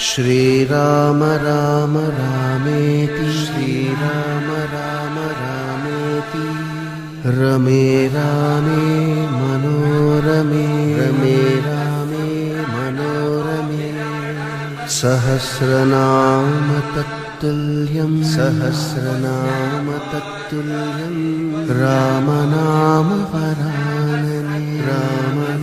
श्रीराम राम रामेति श्रीराम राम रामेति रमे रामे मनोरमे रमे रामे मनोरमे सहस्रनाम तत्तुल्यं सहस्रनाम तत्तुल्यं रामनाम वरानने राम